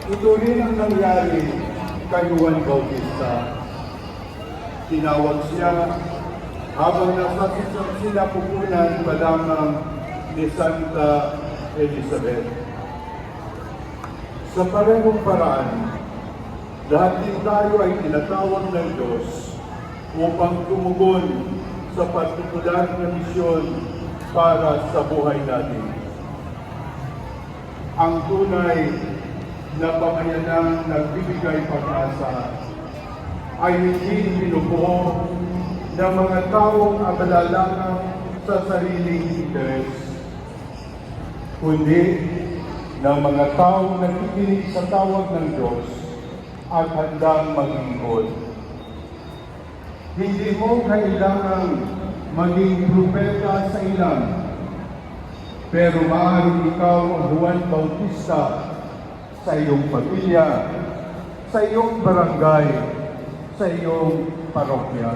Ito rin ang nangyari kay Juan Bautista. Tinawag siya habang nasa sinapupunan pa lamang ni Santa Elizabeth. Sa parehong paraan, lahat din tayo ay tinatawag ng Diyos upang tumugon sa partikular na misyon para sa buhay natin. Ang tunay na pamayanang nagbibigay pag-asa ay hindi binubuo ng mga taong abalalangang sa sariling interes, kundi ng mga taong nakikinig sa tawag ng Diyos at handang maglingkod. Hindi mo kailangang maging propeta sa ilan, pero maaaring ikaw ang Juan Bautista sa iyong pamilya, sa iyong barangay, sa iyong parokya.